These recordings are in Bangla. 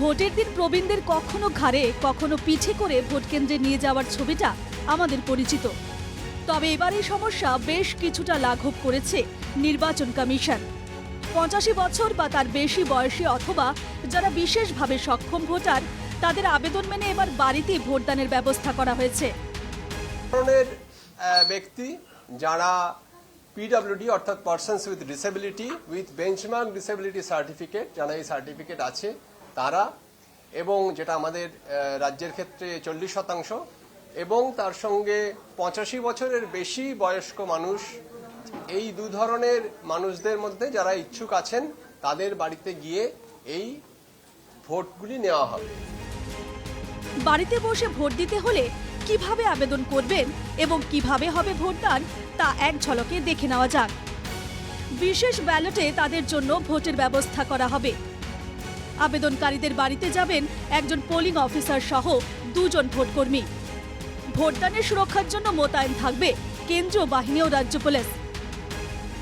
ভোটের দিন প্রবীণদের কখনো ঘাড়ে কখনো পিঠে করে ভোট কেন্দ্রে নিয়ে যাওয়ার ছবিটা আমাদের পরিচিত। তবে এবার এই সমস্যা বেশ কিছুটা লাঘব করেছে নির্বাচন কমিশন। 85 বছর বা তার বেশি বয়সী অথবা যারা বিশেষভাবে সক্ষম ভোটার, তাদের আবেদন মেনে এবার বাড়িতেই ভোটদানের ব্যবস্থা করা হয়েছে। ধরনের ব্যক্তি যারা পিডব্লিউডি অর্থাৎ persons with disability with benchmark disability certificate, যারা এই সার্টিফিকেট আছে তারা, এবং যেটা আমাদের রাজ্যের ক্ষেত্রে 40%, এবং তার সঙ্গে 85 বছরের বেশি বয়স্ক মানুষ, এই দু ধরনের মানুষদের মধ্যে যারা ইচ্ছুক আছেন তাদের বাড়িতে গিয়ে এই ভোটগুলি নেওয়া হবে। বাড়িতে বসে ভোট দিতে হলে কিভাবে আবেদন করবেন এবং কিভাবে হবে ভোটদান তা এক ঝলকে দেখে নেওয়া যাক। বিশেষ ব্যালটে তাদের জন্য ভোটের ব্যবস্থা করা হবে। আবেদনকারীদের বাড়িতে যাবেন একজন পোলিং অফিসার সহ 2 জন ভোটকর্মী। ভোটদানের সুরক্ষার জন্য মোতায়েন থাকবে কেন্দ্রীয় বাহিনী ও রাজ্য পুলিশ।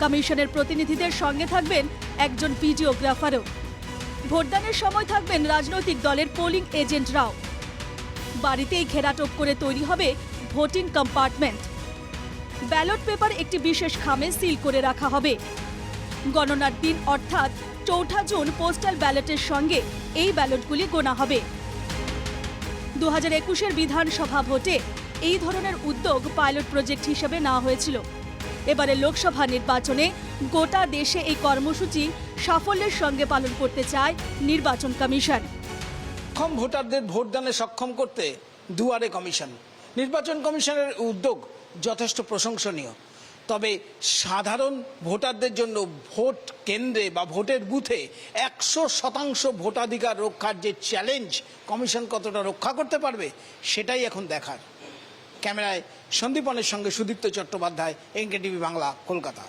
কমিশনের প্রতিনিধিদের সঙ্গে থাকবেন একজন ভিডিওগ্রাফারও। ভোটদানের সময় থাকবেন রাজনৈতিক দলের পোলিং এজেন্টরাও। বাড়িতেই ঘেরাটোপ করে তৈরি হবে ভোটিং কম্পার্টমেন্ট। ব্যালট পেপার একটি বিশেষ খামে সিল করে রাখা হবে। গণনার দিন অর্থাৎ 4 জুন পোস্টাল ব্যালটের সঙ্গে এই ব্যালটগুলি গোনা হবে। 2021-এর বিধানসভা ভোটে এই ধরনের উদ্যোগ পাইলট প্রজেক্ট হিসেবে নেওয়া হয়েছিল। এবারে লোকসভা নির্বাচনে গোটা দেশে এই কর্মসূচি সাফল্যের সঙ্গে পালন করতে চায় নির্বাচন কমিশন। সক্ষম ভোটারদের ভোটদানে সক্ষম করতে দুয়ারে কমিশন। নির্বাচন কমিশনের উদ্যোগ যথেষ্ট প্রশংসনীয়। তবে সাধারণ ভোটারদের জন্য ভোট কেন্দ্রে বা ভোটের বুথে 100% ভোটাধিকার রক্ষার যে চ্যালেঞ্জ, কমিশন কতটা রক্ষা করতে পারবে সেটাই এখন দেখার। ক্যামেরায় সন্দীপনের সঙ্গে সুদীপ্ত চট্টোপাধ্যায়, এনকেটিভি বাংলা, কলকাতা।